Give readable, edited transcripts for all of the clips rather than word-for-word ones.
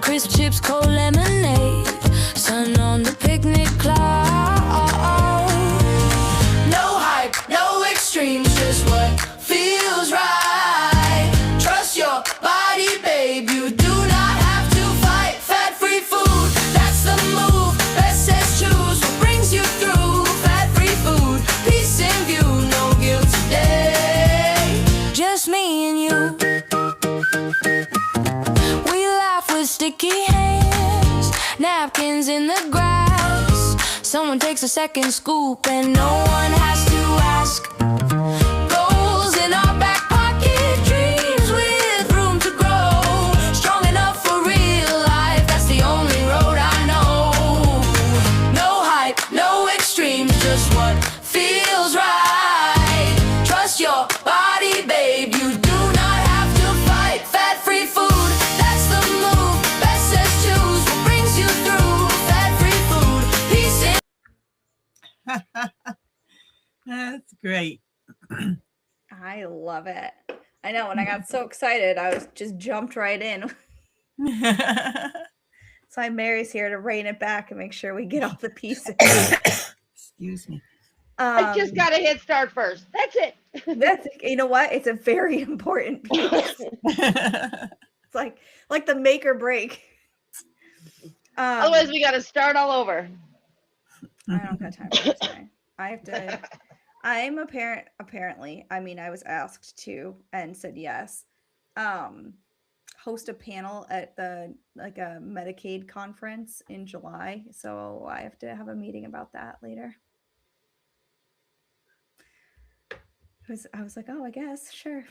crisp chips, cold lemonade, sun on the picnic cloud. No hype, no extremes, just what feels right. Trust your body, babe, you do not have to fight. Fad-free food, that's the move. Beth says choose what brings you through. Fad-free food, peace in view, no guilt today. Just me and you. We laugh with sticky hands, napkins in the grass. Someone takes a second scoop and no one has to ask. Goals in our back pocket, dreams with room to grow. Strong enough for real life, that's the only road I know. No hype, no extremes, just what feels right. Trust your body, babe, you do not have to fight. Fad-free food, that's the move. Beth says choose what brings you through. Fad-free food, peace in. That's great. I love it. I know. When I got so excited, I was just jumped right in. So Mary's here to rein it back and make sure we get all the pieces. Excuse me. I just got to hit start first. That's it. That's, you know what? It's a very important piece. It's like the make or break. Otherwise, we got to start all over. I don't got time for this today. I have to. I'm a parent. Apparently, I mean, I was asked to and said yes. Host a panel at a Medicaid conference in July, so I have to have a meeting about that later. I was like, oh, I guess, sure.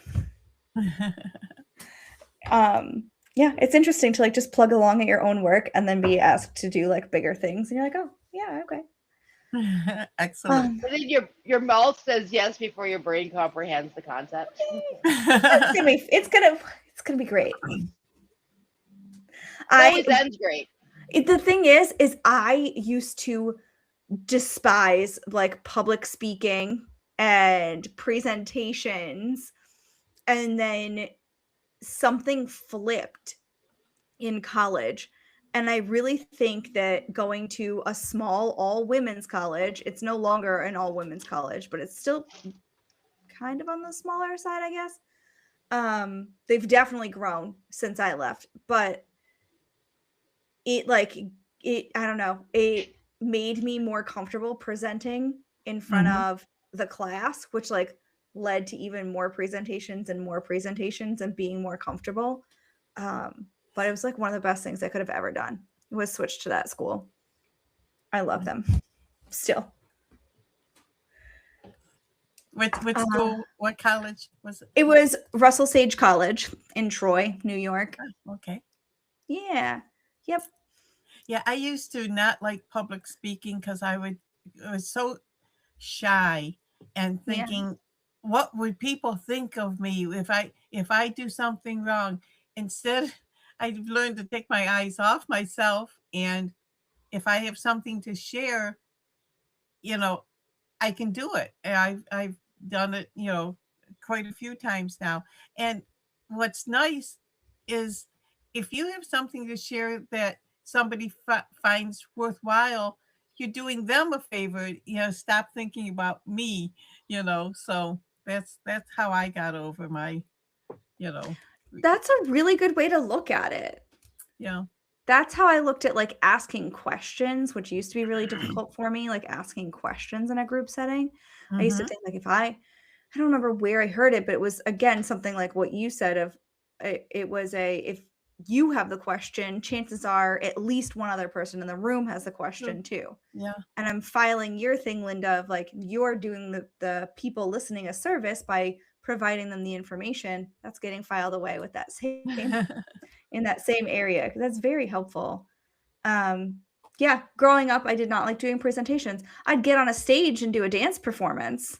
Yeah, it's interesting to just plug along at your own work and then be asked to do bigger things, and you're like, oh, yeah, okay. Excellent. I think your mouth says yes before your brain comprehends the concept. It's gonna be great. Always ends great. The thing is I used to despise public speaking and presentations, and then something flipped in college. And I really think that going to a small all-women's college, it's no longer an all-women's college, but it's still kind of on the smaller side, I guess. They've definitely grown since I left, but I don't know, it made me more comfortable presenting in front of the class, which led to even more presentations and being more comfortable. But it was one of the best things I could have ever done was switch to that school. I love them still. Which school, what college was it? It was Russell Sage College in Troy, New York. Oh, okay. Yeah. Yep. Yeah, I used to not like public speaking because I was so shy and thinking, what would people think of me if I do something wrong? Instead, I've learned to take my eyes off myself, and if I have something to share, I can do it. And I've done it, quite a few times now. And what's nice is if you have something to share that somebody finds worthwhile, you're doing them a favor. Stop thinking about me. So that's how I got over my. That's a really good way to look at it. Yeah. That's how I looked at asking questions, which used to be really difficult for me, asking questions in a group setting. I used to think if I don't remember where I heard it, but it was again something like what you said of it was if you have the question, chances are at least one other person in the room has the question too. Yeah. And I'm filing your thing, Linda, of you're doing the people listening a service by providing them the information. That's getting filed away with that same in that same area. That's very helpful. Yeah, growing up, I did not like doing presentations. I'd get on a stage and do a dance performance.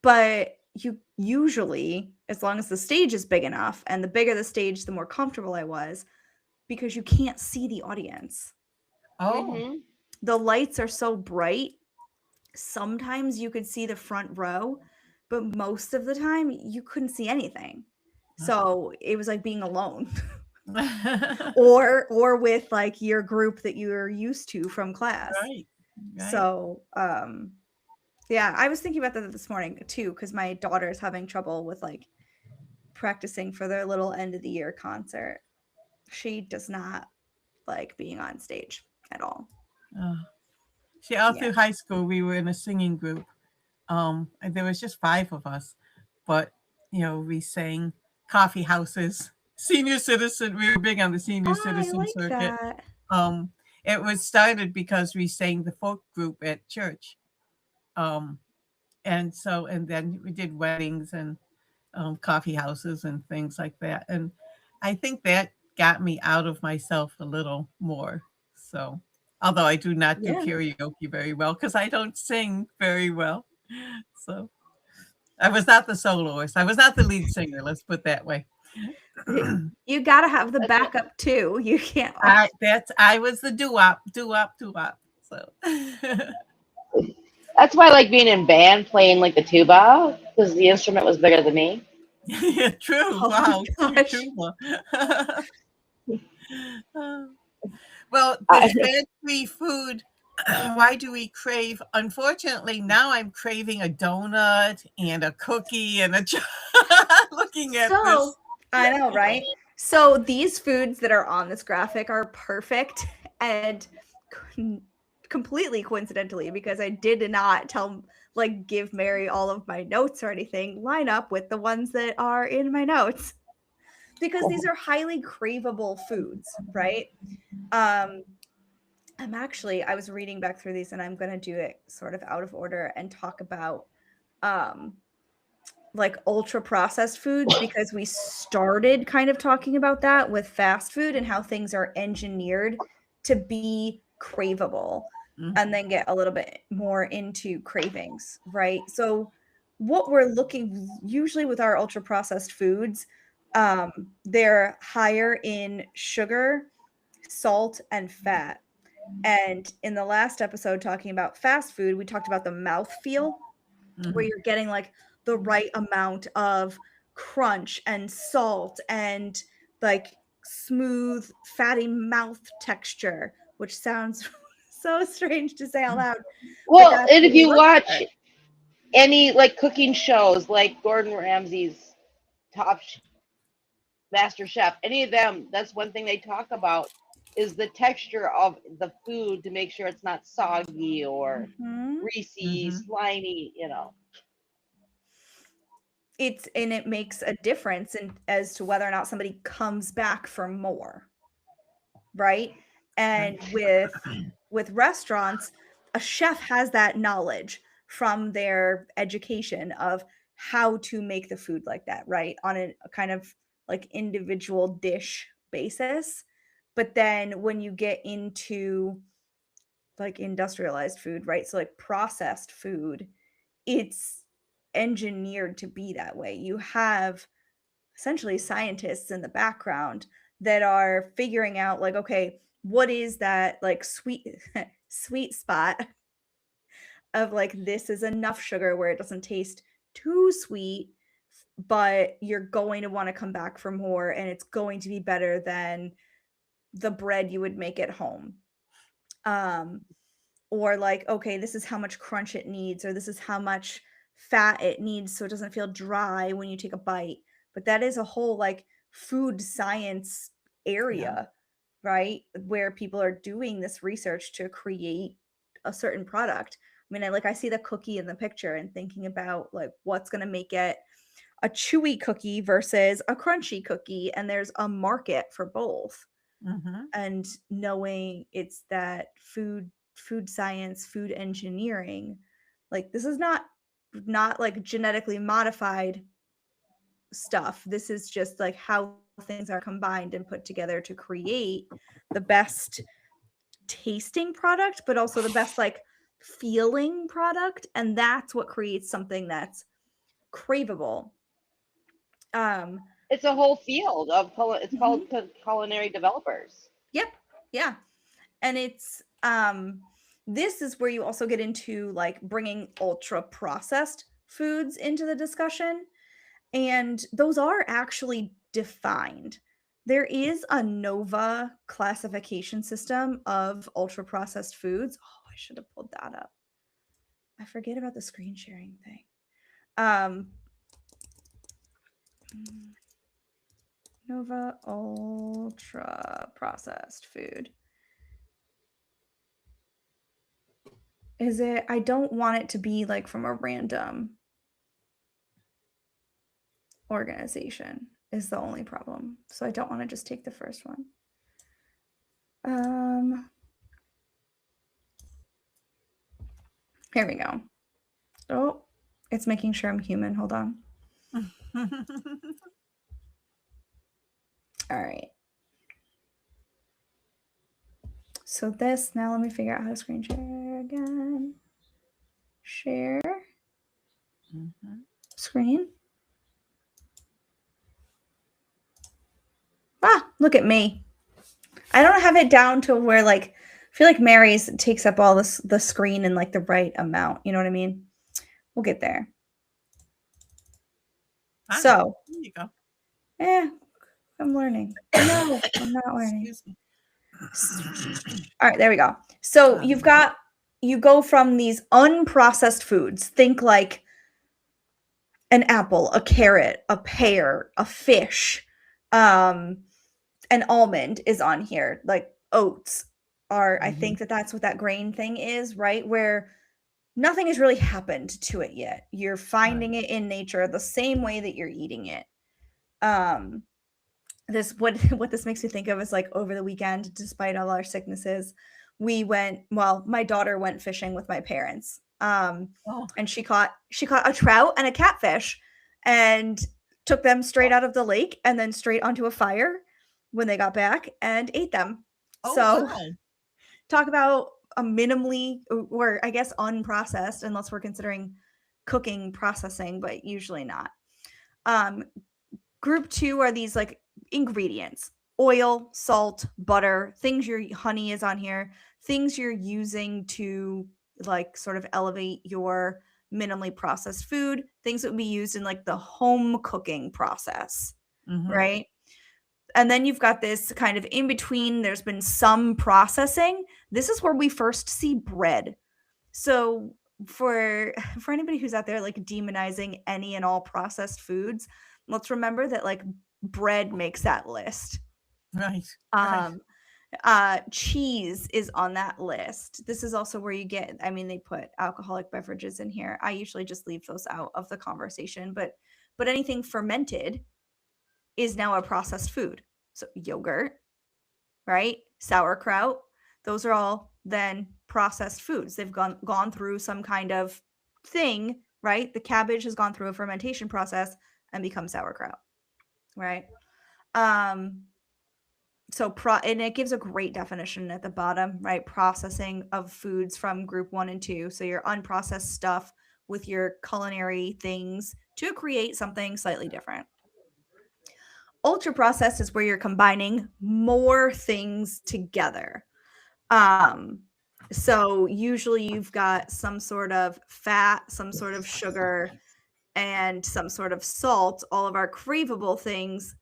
But you usually, as long as the stage is big enough, and the bigger the stage, the more comfortable I was, because you can't see the audience. Oh. The lights are so bright. Sometimes you could see the front row, but most of the time you couldn't see anything. So it was like being alone or with like your group that you're used to from class. Right. Right. So, yeah, I was thinking about that this morning too, because my daughter's having trouble with like practicing for their little end of the year concert. She does not like being on stage at all. Uh, See, all Yeah. through high school, we were in a singing group. And there was just 5 of us, but we sang coffee houses, senior citizen. We were big on the senior Oh, I citizen like circuit. that. It was started because we sang the folk group at church. Um, and then we did weddings and coffee houses and things like that. And I think that got me out of myself a little more. So, although I do not do Yeah. karaoke very well because I don't sing very well. So, I was not the soloist. I was not the lead singer. Let's put that way. You gotta have the That's what- backup too. You can't. I was the doo-wop, doo-wop, doo-wop. So, That's why I like being in band, playing like the tuba, because the instrument was bigger than me. yeah, true. Oh my Wow, gosh. tuba. Well, I, this fad-free food, why do we crave? Unfortunately, now I'm craving a donut and a cookie and a looking at this. So I know, right? So these foods that are on this graphic are perfect and completely coincidentally, because I did not give Mary all of my notes or anything, line up with the ones that are in my notes. Because these are highly craveable foods, right? I was reading back through these and I'm going to do it sort of out of order and talk about like ultra processed foods, because we started kind of talking about that with fast food and how things are engineered to be craveable, and then get a little bit more into cravings, right? So what we're looking usually with our ultra processed foods, they're higher in sugar, salt, and fat. And in the last episode talking about fast food, we talked about the mouth feel, where you're getting like the right amount of crunch and salt and like smooth fatty mouth texture, which sounds so strange to say out loud. well, that's and what if we you look watch for. any like cooking shows, like Gordon Ramsay's Top Master Chef, any of them, that's one thing they talk about is the texture of the food to make sure it's not soggy or Mhm. greasy, slimy. It makes a difference as to whether or not somebody comes back for more, right? And with restaurants, a chef has that knowledge from their education of how to make the food like that, right? On a kind of like individual dish basis. But then when you get into like industrialized food, right? So like processed food, it's engineered to be that way. You have essentially scientists in the background that are figuring out like, okay, what is that like sweet spot of like, this is enough sugar where it doesn't taste too sweet, but you're going to want to come back for more, and it's going to be better than the bread you would make at home. Or like, okay, this is how much crunch it needs, or this is how much fat it needs so it doesn't feel dry when you take a bite. But that is a whole like food science area, right? Where people are doing this research to create a certain product. I mean, I see the cookie in the picture and thinking about like what's going to make it a chewy cookie versus a crunchy cookie, and there's a market for both. And knowing it's that food science, food engineering, like this is not like genetically modified stuff. This is just like how things are combined and put together to create the best tasting product, but also the best like feeling product, and that's what creates something that's craveable. It's a whole field of it's Mhm. called culinary developers. Yep. Yeah. And it's this is where you also get into like bringing ultra processed foods into the discussion, and those are actually defined. There is a Nova classification system of ultra processed foods. Oh, I should have pulled that up. I forget about the screen sharing thing. Nova ultra processed food. Is it? I don't want it to be like from a random organization is the only problem. So I don't want to just take the first one. Here we go. Oh, it's making sure I'm human. Hold on. All right. So this, now let me figure out how to screen share again. Share. Screen. Ah, look at me. I don't have it down to where like, I feel like Mary's takes up all this, the screen in like the right amount. You know what I mean? We'll get there. So, there you go. I'm learning. No, I'm not learning. Excuse me. All right, there we go. So you go from these unprocessed foods. Think like an apple, a carrot, a pear, a fish, an almond is on here. Like oats are, I think that's what that grain thing is, right? Where nothing has really happened to it yet. You're finding it in nature the same way that you're eating it. This what this makes me think of is like over the weekend, despite all our sicknesses, my daughter went fishing with my parents. And she caught a trout and a catfish and took them straight out of the lake and then straight onto a fire when they got back and ate them. Talk about a minimally, or I guess unprocessed, unless we're considering cooking processing, but usually not. Group 2 are these like ingredients: oil, salt, butter, things your honey is on here, things you're using to like sort of elevate your minimally processed food, things that would be used in like the home cooking process, right? And then you've got this kind of in between, there's been some processing. This is where we first see bread. So for anybody who's out there like demonizing any and all processed foods, let's remember that like bread makes that list. Right. Cheese is on that list. This is also where you get, I mean, they put alcoholic beverages in here. I usually just leave those out of the conversation, but anything fermented is now a processed food. So yogurt, right? Sauerkraut, those are all then processed foods. They've gone through some kind of thing, right? The cabbage has gone through a fermentation process and become sauerkraut, right? And it gives a great definition at the bottom, right? Processing of foods from group 1 and 2. So your unprocessed stuff with your culinary things to create something slightly different. Ultra processed is where you're combining more things together. So usually you've got some sort of fat, some sort of sugar, and some sort of salt, all of our craveable things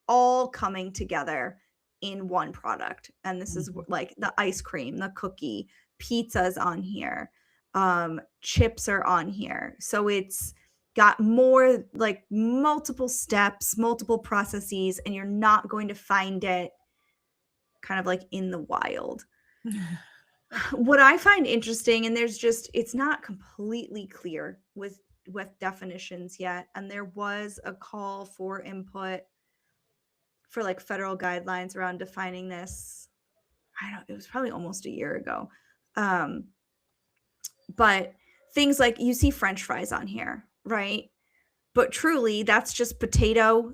all coming together in one product. And this is like the ice cream, the cookie, pizza's on here, chips are on here. So it's got more like multiple steps, multiple processes, and you're not going to find it kind of like in the wild. What I find interesting, and it's not completely clear with definitions yet, and there was a call for input for like federal guidelines around defining this. It was probably almost a year ago. But things like you see French fries on here, right? But truly that's just potato,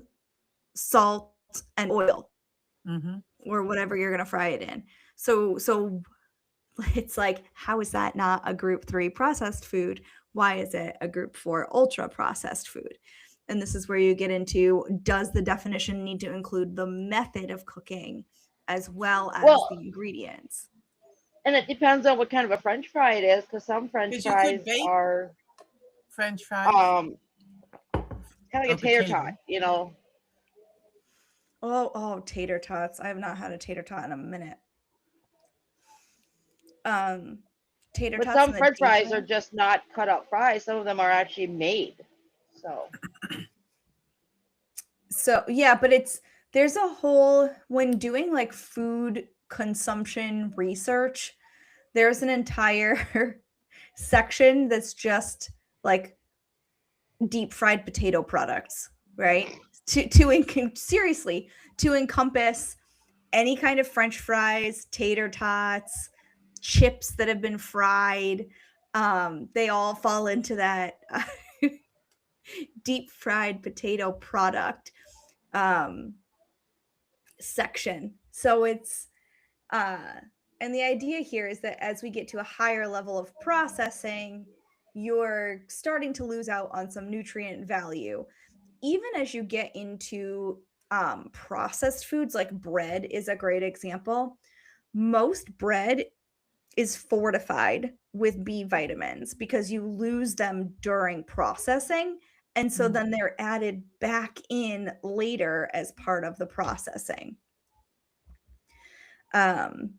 salt, and oil, or whatever you're going to fry it in. So it's like, how is that not a group 3 processed food? Why is it a group 4 ultra processed food? And this is where you get into, does the definition need to include the method of cooking as well as the ingredients? And it depends on what kind of a French fry it is, because some French fries are French fries. kind of like a tater tot, you know. Oh, tater tots. I have not had a tater tot in a minute. Tater But tots some in the French deep fries are fry. just not cut up fries. Some of them are actually made. So So yeah, but there's a whole, when doing like food consumption research, there's an entire section that's just like deep fried potato products, right? Seriously, to encompass any kind of French fries, tater tots, chips that have been fried. They all fall into that deep fried potato product um, section. So it's and the idea here is that as we get to a higher level of processing, you're starting to lose out on some nutrient value. Even as you get into processed foods, like bread is a great example. Most bread is fortified with B vitamins because you lose them during processing. And so then they're added back in later as part of the processing. Um,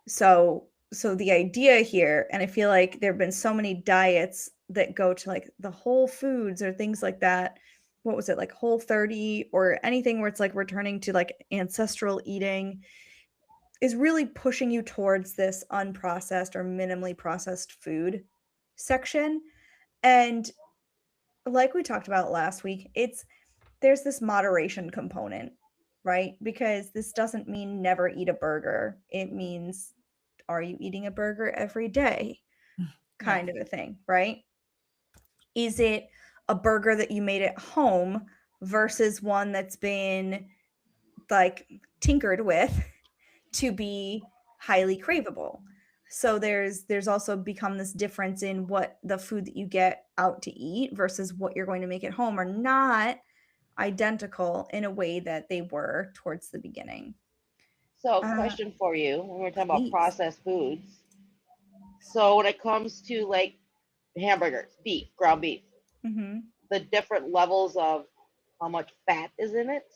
so the idea here, and I feel like there have been so many diets that go to like the whole foods or things like that. What was it, like Whole 30 or anything where it's like returning to like ancestral eating, is really pushing you towards this unprocessed or minimally processed food section. And like we talked about last week, there's this moderation component, right? Because this doesn't mean never eat a burger. It means, are you eating a burger every day? Kind of a thing, right? Is it a burger that you made at home versus one that's been like tinkered with to be highly craveable? So there's also become this difference in what the food that you get out to eat versus what you're going to make at home are not identical in a way that they were towards the beginning. so Uh, question for you when we're talking about Please. processed foods. So when it comes to like hamburgers, beef, ground beef, Hmm. the different levels of how much fat is in it,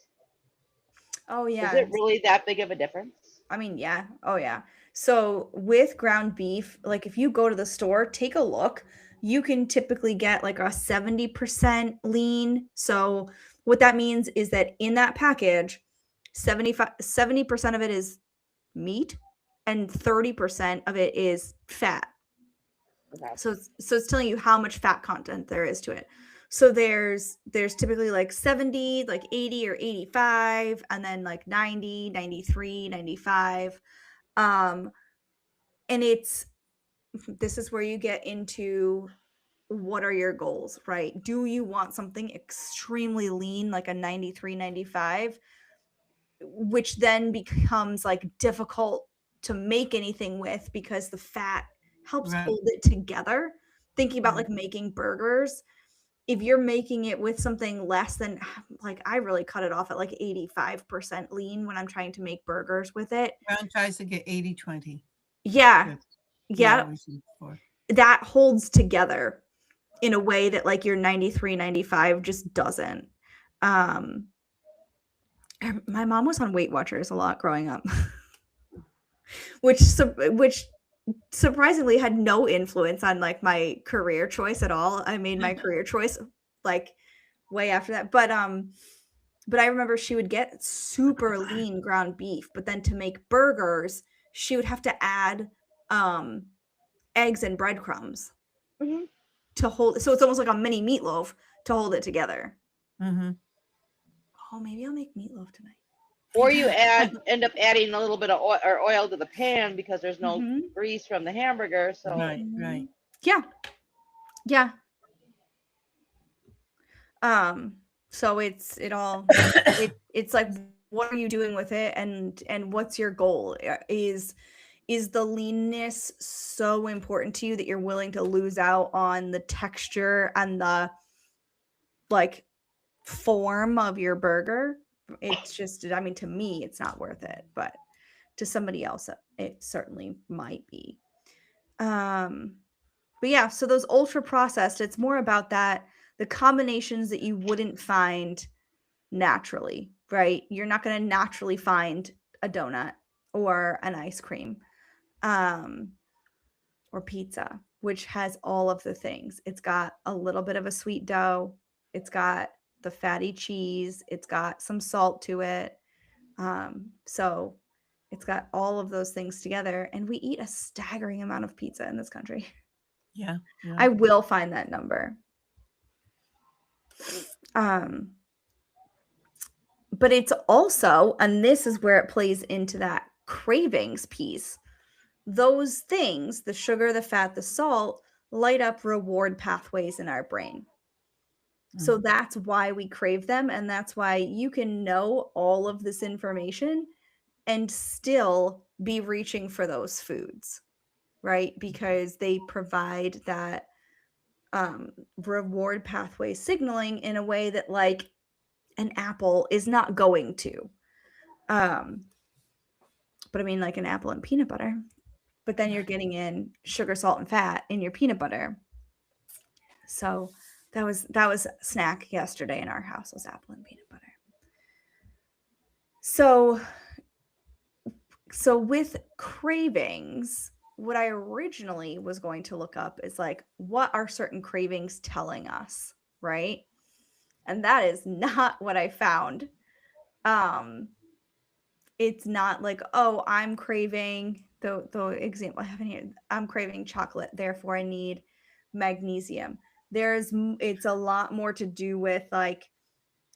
Oh is yeah. it really that big of a difference? I mean, yeah. Oh, yeah. So with ground beef, like if you go to the store, take a look. You can typically get like a 70% lean. So what that means is that in that package, 70% of it is meat and 30% of it is fat. Okay. So it's telling you how much fat content there is to it. So there's typically like 70, like 80 or 85, and then like 90, 93, 95. Um, and this is where you get into what are your goals, right? Do you want something extremely lean, like a 93, 95, which then becomes like difficult to make anything with because the fat helps Right. hold it together? Thinking about Right. like making burgers, if you're making it with something less than, like, I really cut it off at like 85% lean when I'm trying to make burgers with it. Brown tries to get 80-20. Yeah. That's he Yeah. always shoots for. That holds together in a way that like your 93, 95 just doesn't. Um my mom was on Weight Watchers a lot growing up, which surprisingly had no influence on like my career choice at all. I made my career choice like way after that. But I remember she would get super lean ground beef, but then to make burgers, she would have to add eggs and breadcrumbs Hmm. to hold, so it's almost like a mini meatloaf to hold it together. Mm-hmm. Oh, maybe I'll make meatloaf tonight. Or you end up adding a little bit of oil to the pan because there's no Mhm. grease from the hamburger. So Right, right. Yeah. Yeah. So it's like, what are you doing with it, and what's your goal? Is the leanness so important to you that you're willing to lose out on the texture and the like form of your burger? It's just, I mean, to me it's not worth it, but to somebody else it certainly might be. But yeah, so those ultra processed, it's more about that, the combinations that you wouldn't find naturally. right? You're not going to naturally find a donut or an ice cream or pizza, which has all of the things. It's got a little bit of a sweet dough. It's got the fatty cheese. It's got some salt to it. So it's got all of those things together. And we eat a staggering amount of pizza in this country. Yeah. I will find that number. But it's also, and this is where it plays into that cravings piece. Those things, the sugar, the fat, the salt, light up reward pathways in our brain. So that's why we crave them. And that's why you can know all of this information and still be reaching for those foods, right? Because they provide that reward pathway signaling in a way that like an apple is not going to. But I mean, like an apple and peanut butter. But then you're getting in sugar, salt, and fat in your peanut butter. So that was snack yesterday in our house, was apple and peanut butter. So with cravings, what I originally was going to look up is like, what are certain cravings telling us, right? And that is not what I found. It's not like, oh, I'm craving the example I have in here. I'm craving chocolate, therefore I need magnesium. It's a lot more to do with like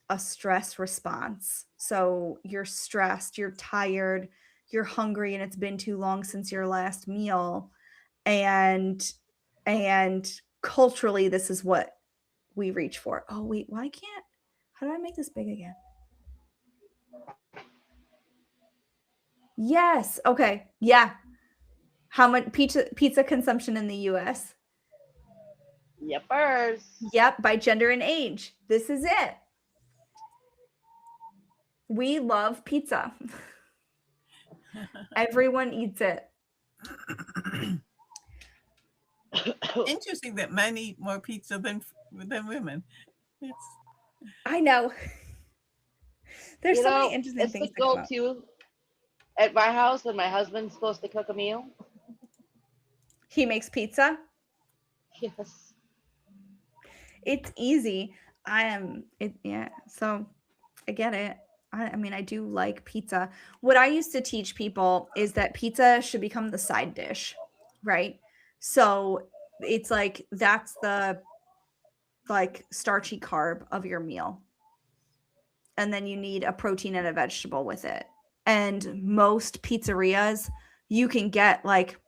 a stress response. So you're stressed, you're tired, you're hungry, and it's been too long since your last meal. And culturally, this is what we reach for. Oh, wait, why can't, how do I make this big again? Yes. Okay. Yeah. How much pizza consumption in the US? Yepers. Yep, by gender and age. This is it. We love pizza. Everyone eats it. Interesting that men eat more pizza than women. I know. There's You so know, many interesting it's things the to come up. go-to at my house when my husband's supposed to cook a meal. He makes pizza. Yes. It's easy. Yeah. So I get it. I mean, I do like pizza. What I used to teach people is that pizza should become the side dish, right? So it's like that's the like starchy carb of your meal. And then you need a protein and a vegetable with it. And most pizzerias, you can get like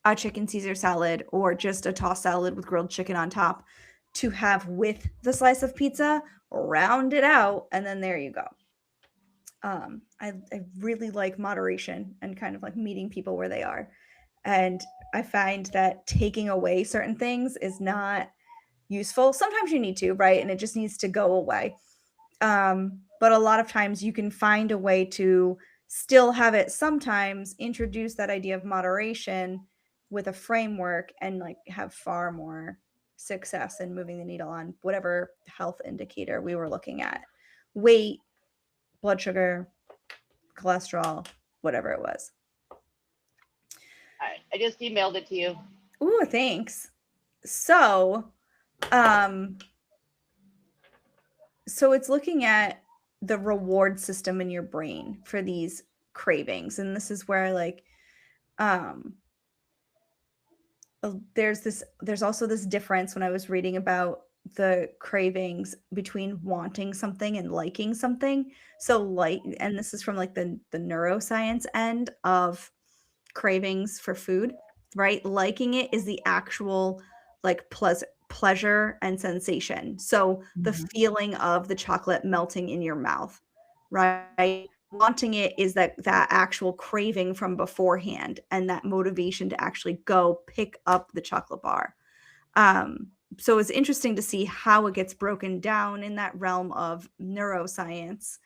a chicken Caesar salad or just a tossed salad with grilled chicken on top to have with the slice of pizza, round it out, and then there you go. I really like moderation and kind of like meeting people where they are. And I find that taking away certain things is not useful. Sometimes you need to, right? And it just needs to go away. But a lot of times you can find a way to still have it sometimes introduce that idea of moderation with a framework and like have far more success in moving the needle on whatever health indicator we were looking at. Weight, blood sugar, cholesterol, whatever it was. I just emailed it to you. Ooh, thanks. So it's looking at the reward system in your brain for these cravings. And this is where like there's also this difference when I was reading about the cravings between wanting something and liking something. So like, and this is from like the neuroscience end of cravings for food, right? Liking it is the actual like pleasure and sensation. So the feeling of the chocolate melting in your mouth, right? Wanting it is that actual craving from beforehand and that motivation to actually go pick up the chocolate bar. So it's interesting to see how it gets broken down in that realm of neuroscience.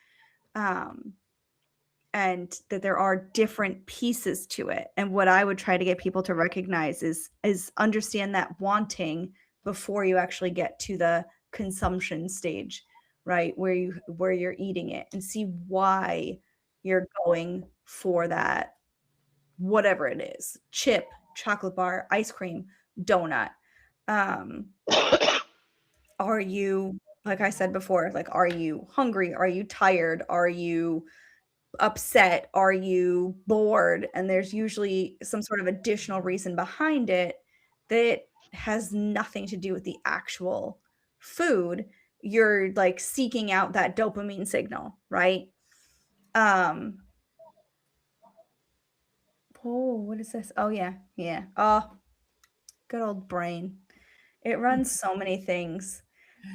And that there are different pieces to it. And what I would try to get people to recognize is understand that wanting before you actually get to the consumption stage right? Where you're eating it and see why you're going for that, whatever it is, chip, chocolate bar, ice cream, donut. Um, are you, like I said before, like, are you hungry? Are you tired? Are you upset? Are you bored? And there's usually some sort of additional reason behind it that has nothing to do with the actual food. You're like seeking out that dopamine signal, right? Um, oh, what is this? Oh, yeah, yeah. Oh, good old brain. It runs so many things.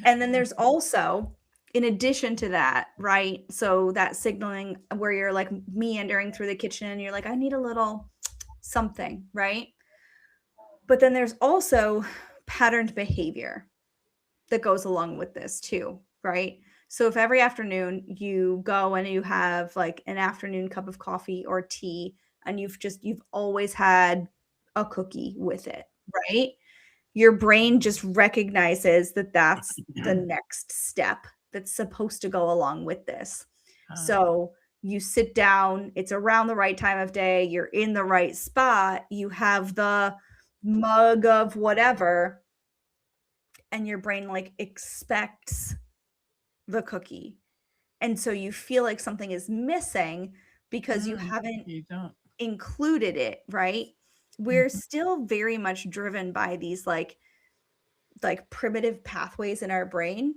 And then there's also, in addition to that, right? So that signaling where you're like meandering through the kitchen and you're like, I need a little something, right? But then there's also patterned behavior that goes along with this too, right? So if every afternoon you go and you have like an afternoon cup of coffee or tea and you've always had a cookie with it, right? Your brain just recognizes that that's the next step that's supposed to go along with this. So you sit down, it's around the right time of day, you're in the right spot, you have the mug of whatever, and your brain like expects the cookie. And so you feel like something is missing because you haven't You don't. included it, right? We're still very much driven by these like primitive pathways in our brain,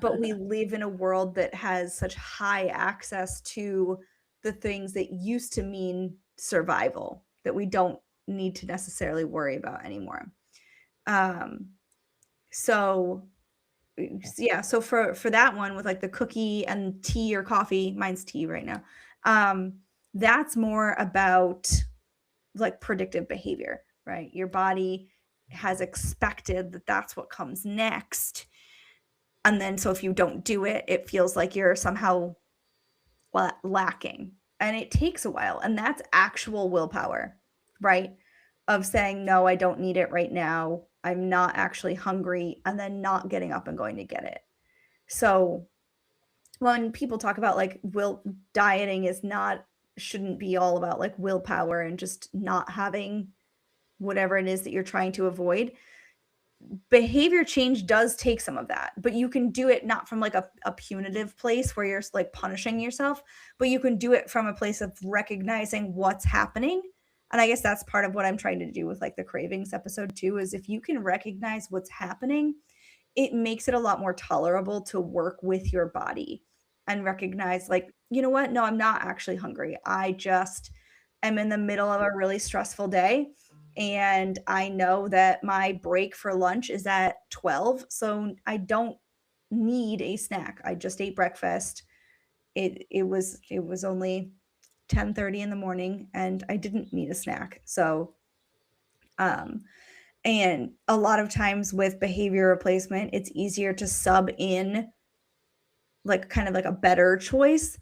but we live in a world that has such high access to the things that used to mean survival that we don't need to necessarily worry about anymore. Um, so yeah, so for that one with like the cookie and tea or coffee, mine's tea right now. That's more about like predictive behavior, right? Your body has expected that that's what comes next. And then so if you don't do it, it feels like you're somehow lacking. And it takes a while. And that's actual willpower, right? Of saying, no, I don't need it right now. I'm not actually hungry. And then not getting up and going to get it. So when people talk about like dieting shouldn't be all about like willpower and just not having whatever it is that you're trying to avoid. Behavior change does take some of that, but you can do it not from like a punitive place where you're like punishing yourself, but you can do it from a place of recognizing what's happening. And I guess that's part of what I'm trying to do with like the cravings episode too, is if you can recognize what's happening, it makes it a lot more tolerable to work with your body and recognize like, you know what? No, I'm not actually hungry. I just am in the middle of a really stressful day. And I know that my break for lunch is at 12. So I don't need a snack. I just ate breakfast. It was only 10:30 in the morning and I didn't need a snack. So and a lot of times with behavior replacement, it's easier to sub in like kind of like a better choice,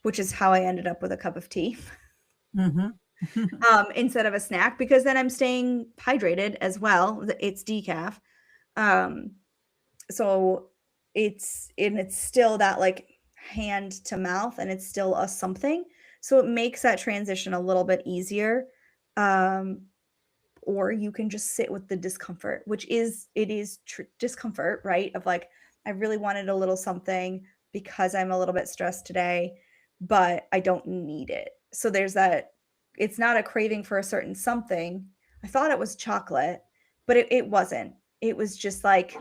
which is how I ended up with a cup of tea instead of a snack, because then I'm staying hydrated as well. It's decaf. Um, so it's still that like hand to mouth and it's still a something. So it makes that transition a little bit easier. Or you can just sit with the discomfort, which is discomfort, right? Of like, I really wanted a little something because I'm a little bit stressed today, but I don't need it. So there's that. It's not a craving for a certain something. I thought it was chocolate, but it wasn't. It was just like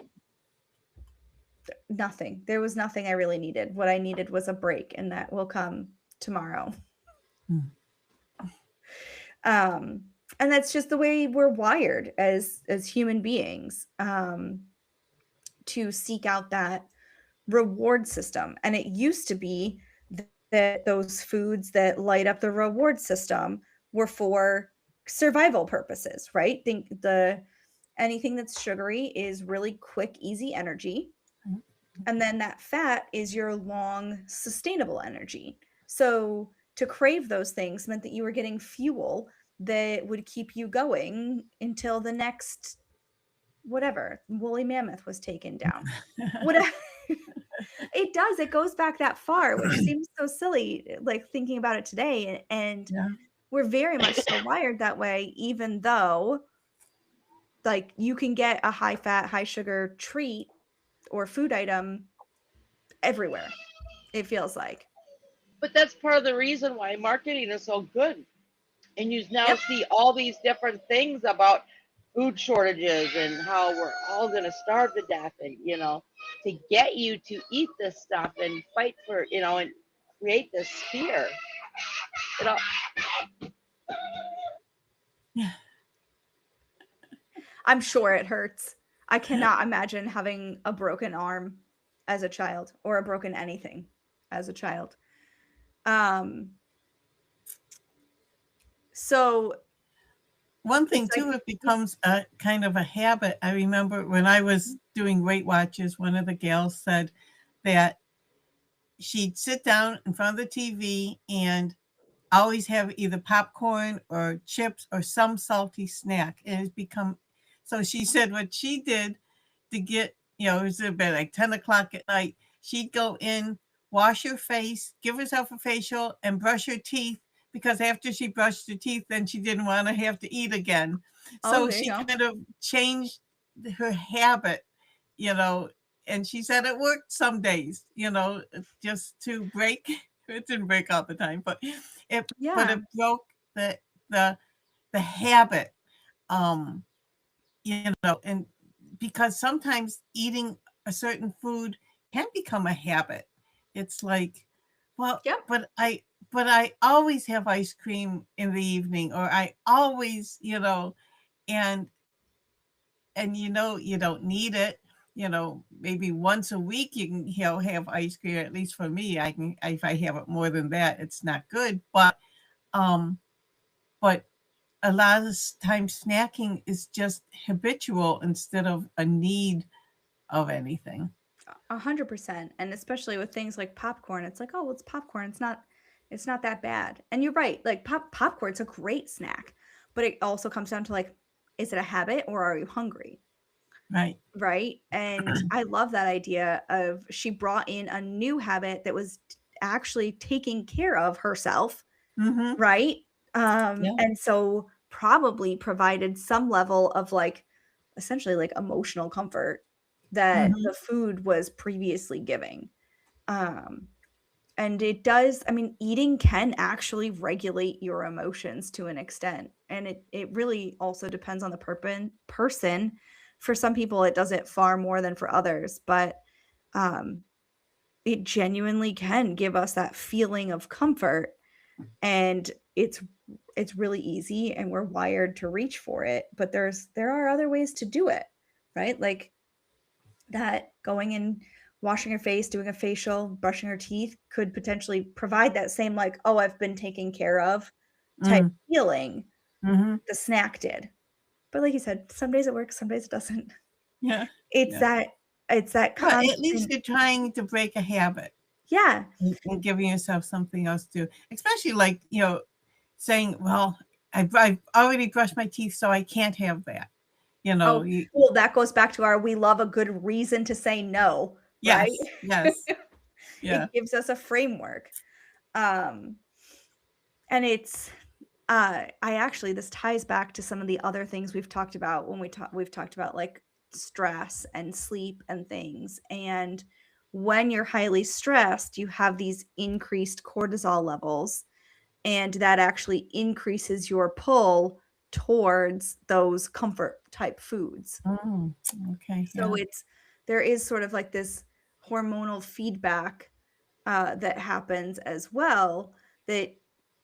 nothing. There was nothing I really needed. What I needed was a break, and that will come tomorrow. And that's just the way we're wired as human beings, to seek out that reward system. And it used to be that those foods that light up the reward system were for survival purposes, right? Think anything that's sugary is really quick, easy energy. And then that fat is your long, sustainable energy. So to crave those things meant that you were getting fuel that would keep you going until the next whatever woolly mammoth was taken down. Whatever. It does. It goes back that far, which seems so silly, like thinking about it today. And Yeah. we're very much still wired that way, even though like you can get a high fat, high sugar treat or food item everywhere, it feels like. But that's part of the reason why marketing is so good. And you now Yep. see all these different things about food shortages and how we're all going to starve to death, and to get you to eat this stuff and fight for, and create this fear. You know, I'm sure it hurts. I cannot imagine having a broken arm as a child or a broken anything as a child. Um so One it's thing like too, it becomes a kind of a habit. I remember when I was doing Weight Watchers, one of the gals said that she'd sit down in front of the TV and always have either popcorn or chips or some salty snack. And it's become, so she said what she did to get, it was about like 10 o'clock at night. She'd go in, wash her face, give herself a facial, and brush her teeth because after she brushed her teeth, then she didn't want to have to eat again. oh, So there you she go. kind of changed her habit, you know, and she said it worked some days, just to break. It didn't break all the time, but Yeah. it broke the the the habit. Um, and because sometimes eating a certain food can become a habit. It's like, well, Yep. but I always have ice cream in the evening, or I always, and you don't need it. Maybe once a week you can have ice cream. At least for me, I can. If I have it more than that, it's not good. Um, but a lot of times snacking is just habitual instead of a need of anything. 100%. And especially with things like popcorn, it's like, oh, it's popcorn. It's not that bad. And you're right. Like popcorn's a great snack, but it also comes down to like, is it a habit or are you hungry? Right. Right. And I love that idea of she brought in a new habit that was actually taking care of herself. Mm-hmm. Right. Yeah. And so probably provided some level of like essentially like emotional comfort that Mm-hmm. the food was previously giving. Um, and it does, I mean, eating can actually regulate your emotions to an extent. And it really also depends on the person. For some people, it does it far more than for others, but um, it genuinely can give us that feeling of comfort. And it's really easy and we're wired to reach for it, but there are other ways to do it, right? Like that going in, washing your face, doing a facial, brushing your teeth could potentially provide that same like, oh, I've been taken care of type Mm. feeling Mm-hmm. the snack did. But like you said, some days it works, some days it doesn't. Yeah. It's Yeah. that it's that But at least constant. you're trying to break a habit Yeah. and giving yourself something else to do. Especially like, saying, well, I've already brushed my teeth, so I can't have that. You know, Oh, you, well, that goes back to our we love a good reason to say no, right? yes, yes, yeah. It gives us a framework. Um, and it's I actually this ties back to some of the other things we've talked about when we've talked about like stress and sleep and things. And when you're highly stressed, you have these increased cortisol levels, and that actually increases your pull towards those comfort type foods. Mm, okay, So yeah. there is sort of like this hormonal feedback that happens as well that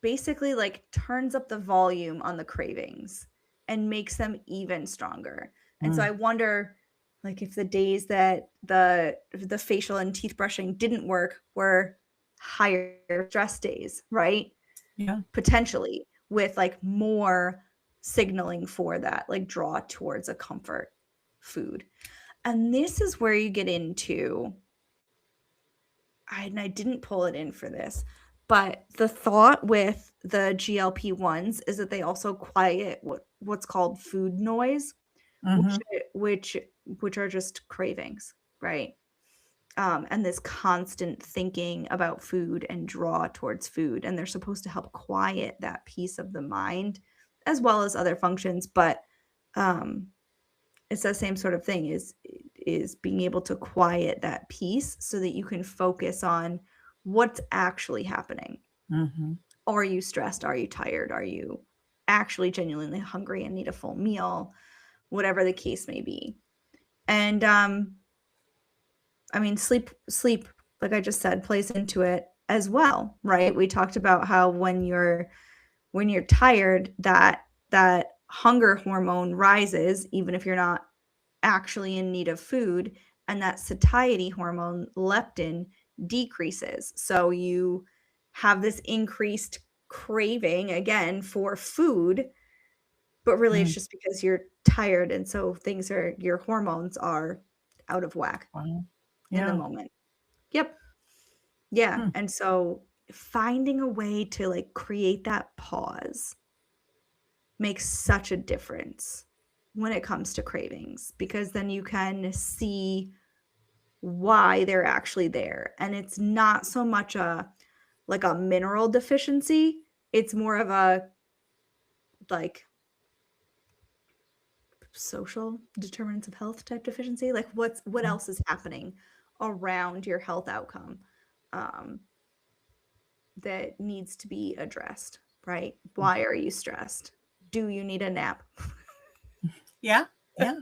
basically like turns up the volume on the cravings and makes them even stronger. And so Mm, I wonder like if the days that the facial and teeth brushing didn't work were higher stress days, right? yeah. Potentially with like more signaling for that like draw towards a comfort food. And this is where you get into and I didn't pull it in for this, but the thought with the GLP-1s is that they also quiet what's called food noise, which Mm-hmm. which which are just cravings, right? and this constant thinking about food and draw towards food. And they're supposed to help quiet that piece of the mind as well as other functions. But it's the same sort of thing, is being able to quiet that piece so that you can focus on what's actually happening. Mm-hmm. Are you stressed? Are you tired? Are you actually genuinely hungry and need a full meal? Whatever the case may be. And I mean, sleep, like I just said, plays into it as well, right? We talked about how when you're tired, that hunger hormone rises, even if you're not actually in need of food, and that satiety hormone, leptin, decreases. So you have this increased craving again for food, but really it's just because you're tired, and so your hormones are out of whack Wow. in the Yeah. moment. Yep. Yeah. Hmm. And so finding a way to like create that pause makes such a difference when it comes to cravings, because then you can see why they're actually there. And it's not so much a mineral deficiency. It's more of a like social determinants of health type deficiency. Like what else is happening around your health outcome that needs to be addressed, right? Why are you stressed? Do you need a nap? Yeah. Yeah.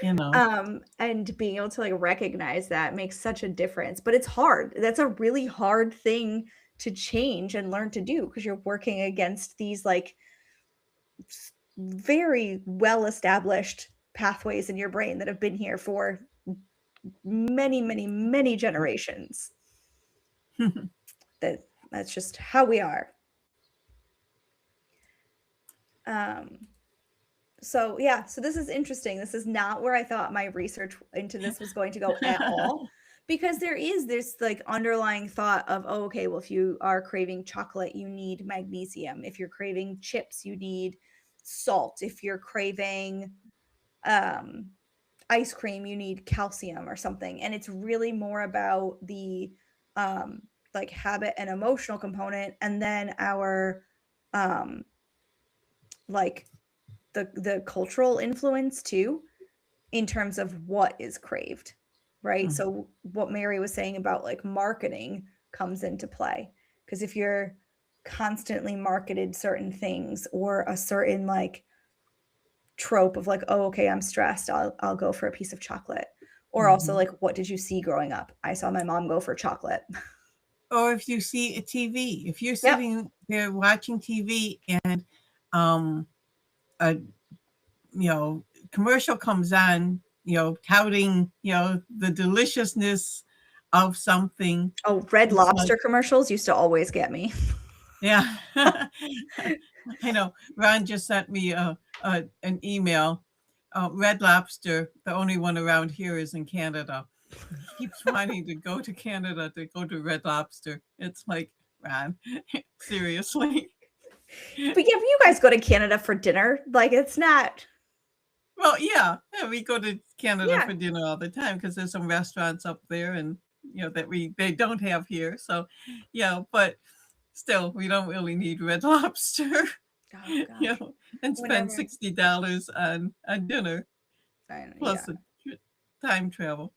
You know. And being able to like recognize that makes such a difference. But it's hard. That's a really hard thing to change and learn to do, because you're working against these like very well established pathways in your brain that have been here for many, many, many generations. That's just how we are. So yeah, so this is interesting. This is not where I thought my research into this was going to go at all, because there is this like underlying thought of, oh, okay, well, if you are craving chocolate, you need magnesium. If you're craving chips, you need salt. If you're craving ice cream, you need calcium or something. And it's really more about the like habit and emotional component, and then our like the cultural influence too, in terms of what is craved, right? Mm. So what Mary was saying about like marketing comes into play, because if you're constantly marketed certain things, or a certain like trope of like, oh, okay, I'm stressed, I'll go for a piece of chocolate. Or also like, what did you see growing up? I saw my mom go for chocolate. Or if you see a TV, if you're Yep. sitting there watching TV and a commercial comes on, touting, the deliciousness of something. Oh, Red It's Lobster like, commercials used to always get me. yeah. I know. Ron just sent me an email. Red Lobster, the only one around here is in Canada. He keeps wanting to go to Canada to go to Red Lobster. It's like, Ron, seriously. But yeah, if you guys go to Canada for dinner, like it's not. Well, yeah, we go to Canada Yeah. for dinner all the time because there's some restaurants up there, and that they don't have here. So, yeah, but still, we don't really need Red Lobster, Oh gosh. and spend Whenever $60 on dinner plus yeah. the time travel.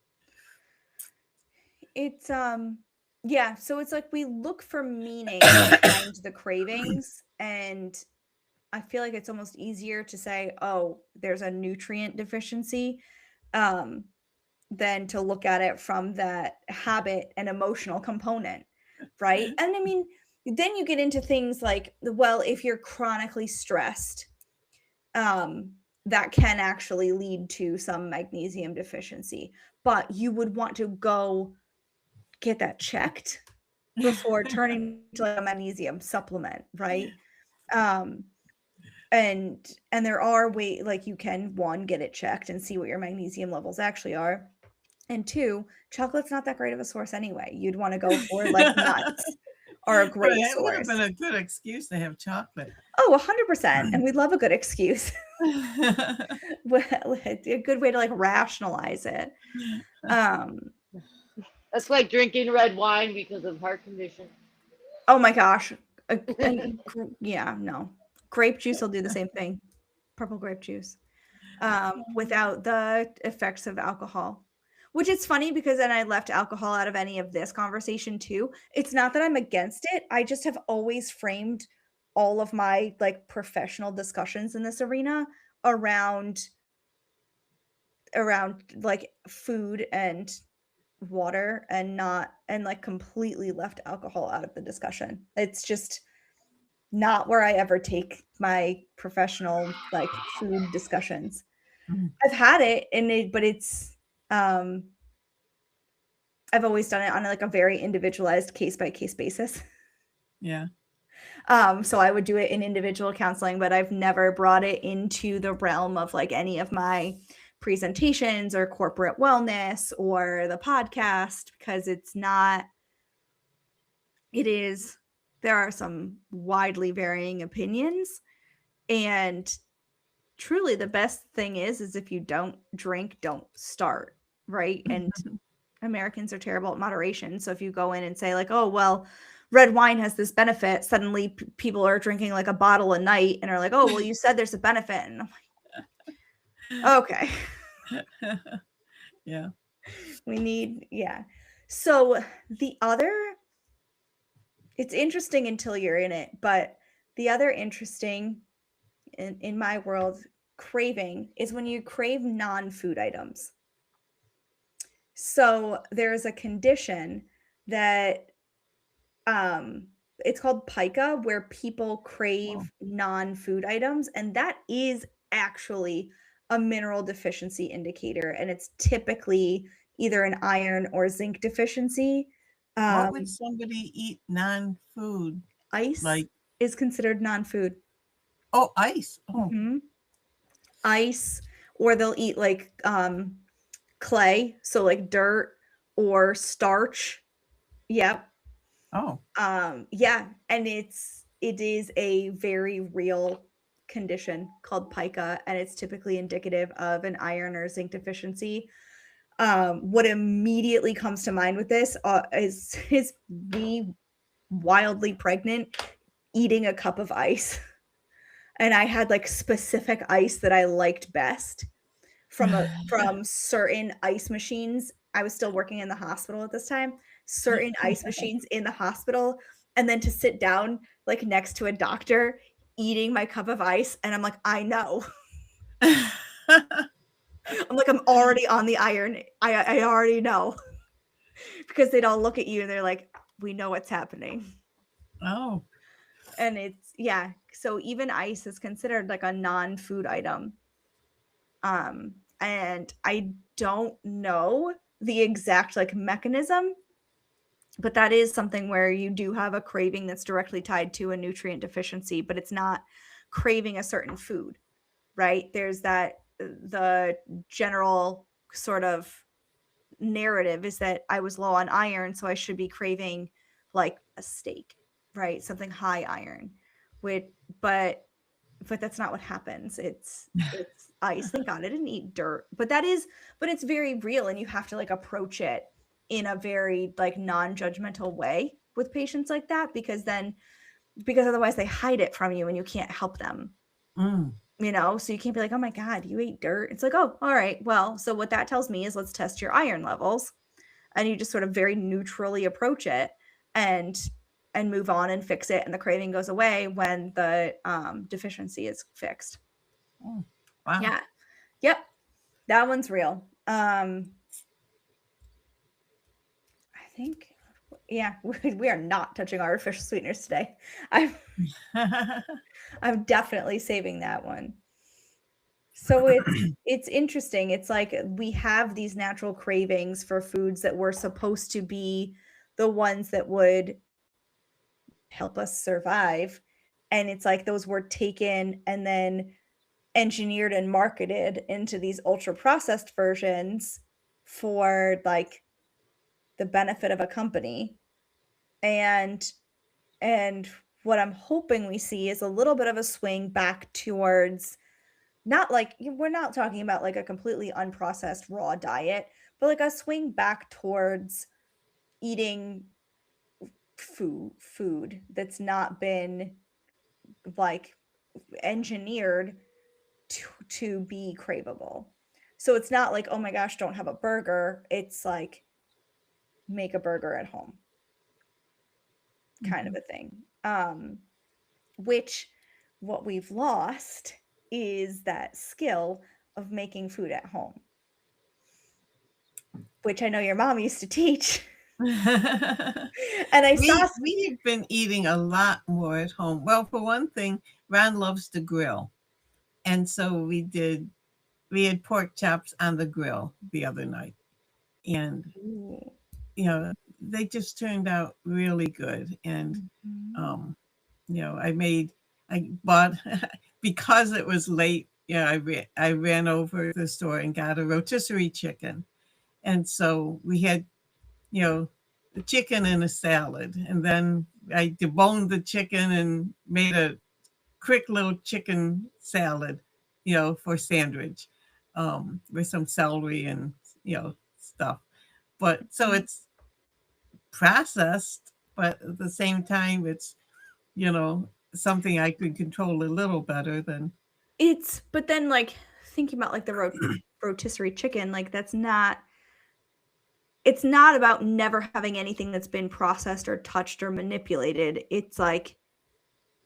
It's yeah, so it's like we look for meaning behind the cravings, and I feel like it's almost easier to say, oh, there's a nutrient deficiency, than to look at it from that habit and emotional component, right? And I mean, then you get into things like, well, if you're chronically stressed, that can actually lead to some magnesium deficiency, but you would want to go get that checked before turning to like a magnesium supplement, right? And there are ways, like you can, one, get it checked and see what your magnesium levels actually are, and two, chocolate's not that great of a source anyway. You'd want to go for like nuts are a great It would have source. been a good excuse to have chocolate. Oh, 100%. And we love a good excuse. Well, a good way to like rationalize it. That's like drinking red wine because of heart condition. Oh my gosh. Yeah, no. Grape juice will do the same thing. Purple grape juice. Without the effects of alcohol. Which is funny because then I left alcohol out of any of this conversation too. It's not that I'm against it. I just have always framed all of my like professional discussions in this arena around like food and water and not and like completely left alcohol out of the discussion. It's just not where I ever take my professional like food discussions. Mm. I've had it but it's I've always done it on like a very individualized case by case basis. Yeah. So I would do it in individual counseling, but I've never brought it into the realm of like any of my presentations or corporate wellness or the podcast because there are some widely varying opinions, and truly the best thing is if you don't drink, don't start, right? And Americans are terrible at moderation. So if you go in and say like, oh, well, red wine has this benefit, suddenly people are drinking like a bottle a night and are like, oh, well, you said there's a benefit. And I'm like, okay. Yeah. So it's interesting until you're in it, but the other interesting in my world craving is when you crave non-food items. So there's a condition that it's called pica, where people crave non-food items, and that is actually a mineral deficiency indicator, and it's typically either an iron or zinc deficiency. What would somebody eat non-food? Ice Like, is considered non-food. oh, ice. Oh, Mhm. Ice, or they'll eat like clay, so like dirt or starch. Yep. oh, Yeah, and it is a very real condition called pica, and it's typically indicative of an iron or zinc deficiency. What immediately comes to mind with this is me wildly pregnant eating a cup of ice. And I had like specific ice that I liked best from certain ice machines. I was still working in the hospital at this time. Certain ice machines in the hospital, and then to sit down like next to a doctor eating my cup of ice, and I'm like, I know. I'm like, I'm already on the iron. I already know. Because they'd all look at you and they're like, we know what's happening. oh, And so even ice is considered like a non-food item. And I don't know the exact like mechanism, but that is something where you do have a craving that's directly tied to a nutrient deficiency, but it's not craving a certain food, right? There's the general sort of narrative is that I was low on iron, so I should be craving like a steak, right? Something high iron. But that's not what happens. It's ice. Thank God I didn't eat dirt. But it's very real, and you have to like approach it in a very like non-judgmental way with patients like that, because otherwise they hide it from you and you can't help them. So you can't be like, oh my God, you ate dirt. It's like, oh, all right. Well, so what that tells me is let's test your iron levels. And you just sort of very neutrally approach it and move on and fix it. And the craving goes away when the deficiency is fixed. oh, wow. Yeah. Yep. That one's real. I think, yeah, we are not touching artificial sweeteners today. I'm definitely saving that one. So it's interesting. It's like we have these natural cravings for foods that were supposed to be the ones that would help us survive. And it's like those were taken and then engineered and marketed into these ultra processed versions for like the benefit of a company. And what I'm hoping we see is a little bit of a swing back towards not like we're not talking about like a completely unprocessed raw diet, but like a swing back towards eating food that's not been like engineered to be craveable. So it's not like, oh my gosh, don't have a burger. It's like, make a burger at home kind of a thing. Which what we've lost is that skill of making food at home, which I know your mom used to teach. And I saw We've been eating a lot more at home. Well, for one thing, Ron loves to grill. And so we had pork chops on the grill the other night. And, Ooh. they just turned out really good. And, Mhm. I bought, because it was late, I ran over to the store and got a rotisserie chicken. And so we had, the chicken and a salad. And then I deboned the chicken and made a quick little chicken salad, for sandwich, with some celery and, stuff. But so it's processed, but at the same time, it's, something I could control a little better than. But then like thinking about like the rotisserie chicken, like it's not about never having anything that's been processed or touched or manipulated. It's like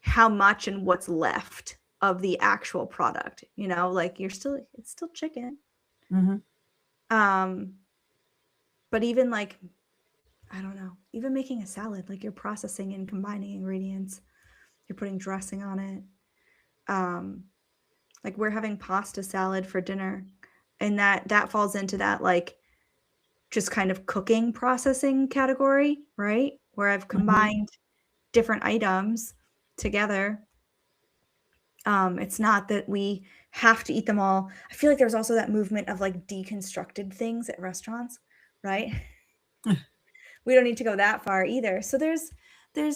how much and what's left of the actual product, like it's still chicken. Mm-hmm. But even like, I don't know, even making a salad, like you're processing and combining ingredients, you're putting dressing on it. Like we're having pasta salad for dinner, and that falls into that like just kind of cooking processing category, right? Where I've combined different items together. It's not that we have to eat them all. I feel like there's also that movement of like deconstructed things at restaurants, right? We don't need to go that far either. So there's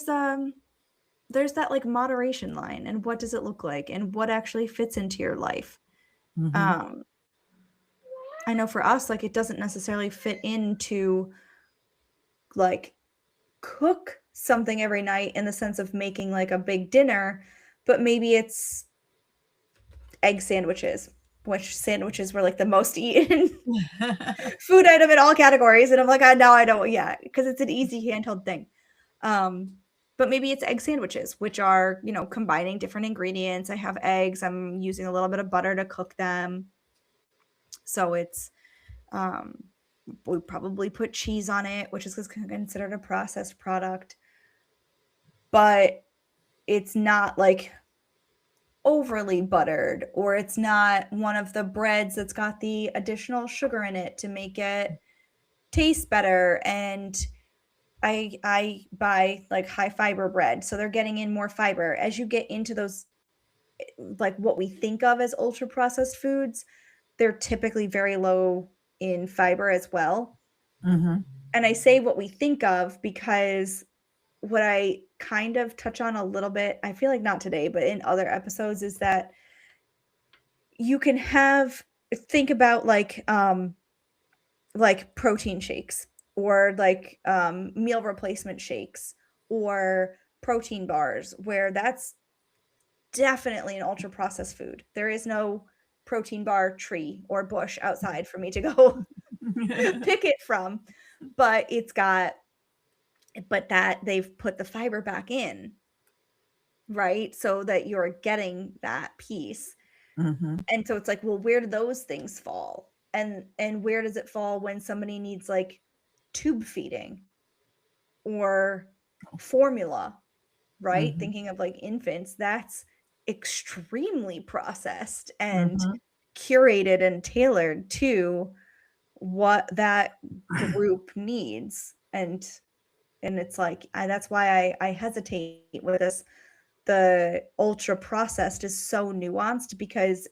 that like moderation line, and what does it look like and what actually fits into your life. Mm-hmm. I know for us, like it doesn't necessarily fit into like cook something every night in the sense of making like a big dinner, but maybe it's egg sandwiches, which sandwiches were like the most eaten food item in all categories. And I'm like, now I don't, yeah, because it's an easy handheld thing. But maybe it's egg sandwiches, which are, combining different ingredients. I have eggs. I'm using a little bit of butter to cook them. So it's, we probably put cheese on it, which is considered a processed product. But it's not like overly buttered, or it's not one of the breads that's got the additional sugar in it to make it taste better. And I buy like high fiber bread, so they're getting in more fiber. As you get into those, like what we think of as ultra processed foods, they're typically very low in fiber as well. Mm-hmm. And I say what we think of because what I kind of touch on a little bit, I feel like not today, but in other episodes, is that you can think about like protein shakes, or like meal replacement shakes, or protein bars, where that's definitely an ultra processed food. There is no protein bar tree or bush outside for me to go pick it from, but that they've put the fiber back in, right? So that you're getting that piece. Mm-hmm. And so it's like, well, where do those things fall? And where does it fall when somebody needs like tube feeding or formula, right? Mm-hmm. Thinking of like infants, that's extremely processed and Mm-hmm. curated and tailored to what that group needs. And it's like, that's why I hesitate with this. The ultra processed is so nuanced, because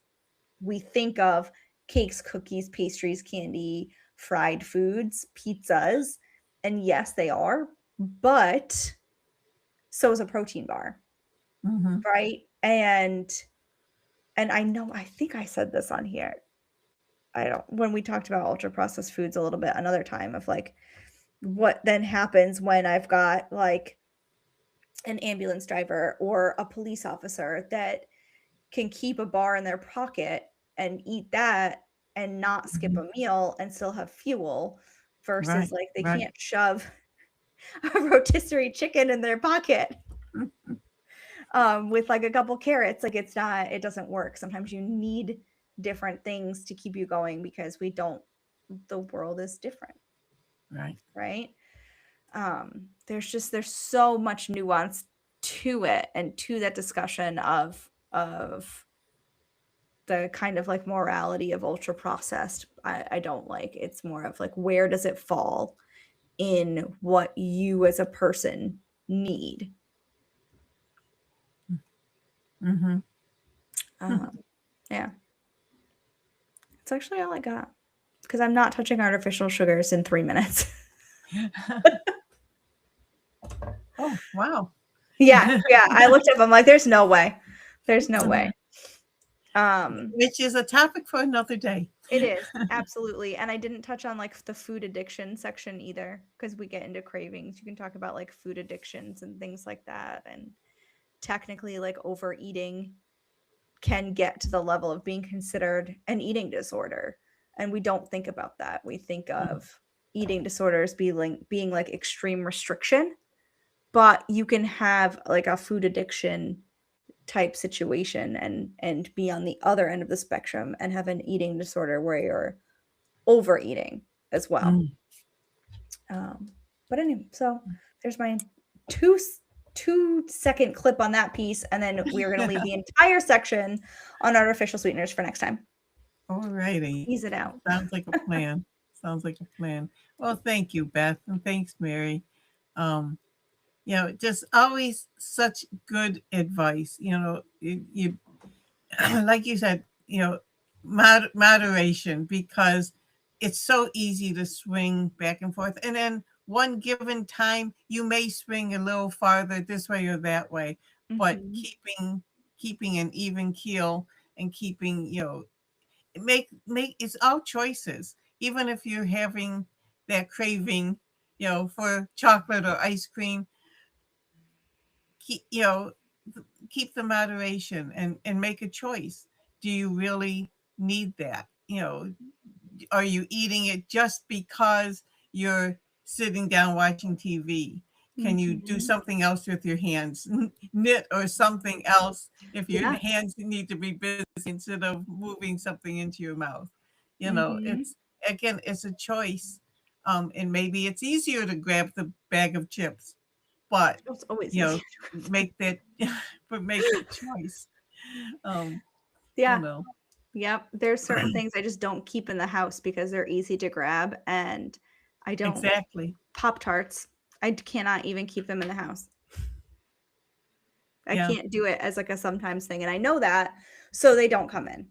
we think of cakes, cookies, pastries, candy, fried foods, pizzas, and yes, they are, but so is a protein bar, Mm-hmm. right? And I know, I think I said this on here. I don't, when we talked about ultra processed foods a little bit another time, of like, what then happens when I've got like an ambulance driver or a police officer that can keep a bar in their pocket and eat that and not skip a meal and still have fuel versus Right, like they right. can't shove a rotisserie chicken in their pocket with like a couple carrots. Like it doesn't work. Sometimes you need different things to keep you going because the world is different, Right. right? There's so much nuance to it and to that discussion of the kind of like morality of ultra processed. I don't like. It's more of like, where does it fall in what you as a person need? Mm-hmm. Yeah, it's actually all I got because I'm not touching artificial sugars in 3 minutes. Oh, wow. yeah, I looked up. I'm like, there's no way. There's no way. Which is a topic for another day. It is, absolutely. And I didn't touch on like the food addiction section either because we get into cravings. You can talk about like food addictions and things like that. And technically, like overeating can get to the level of being considered an eating disorder. And we don't think about that. We think of eating disorders being like extreme restriction, but you can have like a food addiction type situation and be on the other end of the spectrum and have an eating disorder where you're overeating as well. But anyway, so there's my 2-second clip on that piece, and then we're going to leave the entire section on artificial sweeteners for next time. All righty. Ease it out. Sounds like a plan. Sounds like a plan. Well, thank you, Beth, and thanks, Mary. Just always such good advice. You like you said, moderation, because it's so easy to swing back and forth. And then one given time, you may swing a little farther this way or that way, but keeping an even keel and keeping, make it's all choices. Even if you're having that craving, for chocolate or ice cream, keep the moderation and make a choice. Do you really need that? Are you eating it just because you're sitting down watching TV? Can you do something else with your hands, knit or something else if your hands need to be busy instead of moving something into your mouth? It's a choice. And maybe it's easier to grab the bag of chips, but It's always make that make the choice. Yep. There's certain things I just don't keep in the house because they're easy to grab, and I don't. Exactly. Pop-Tarts, I cannot even keep them in the house. I can't do it as like a sometimes thing, and I know that, so they don't come in.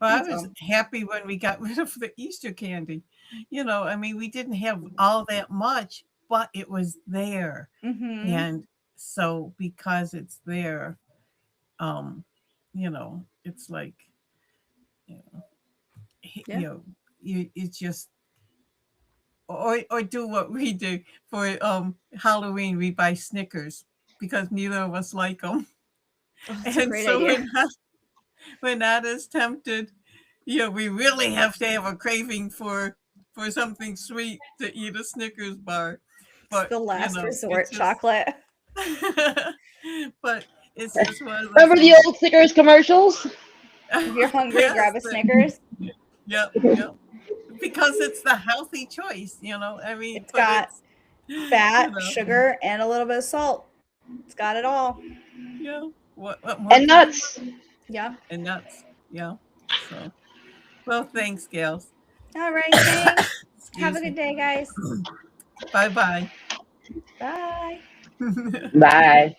Well, I was happy when we got rid of the Easter candy. We didn't have all that much, but it was there. And so because it's there, it's like, it's just, or do what we do for Halloween. We buy Snickers because neither of us like them. Oh, that's a great so idea. we're not as tempted. We really have to have a craving for something sweet to eat a Snickers bar. But it's the last resort, chocolate. But it's just one of those. Remember the old Snickers commercials? If you're hungry, grab a Snickers. Yep. Because it's the healthy choice, It's got fat, sugar, and a little bit of salt. It's got it all. Yeah. What and nuts. Yeah. And nuts. Yeah. So, well, thanks, gals. All right. Thanks. Have a good day, guys. Bye-bye. Bye. Bye.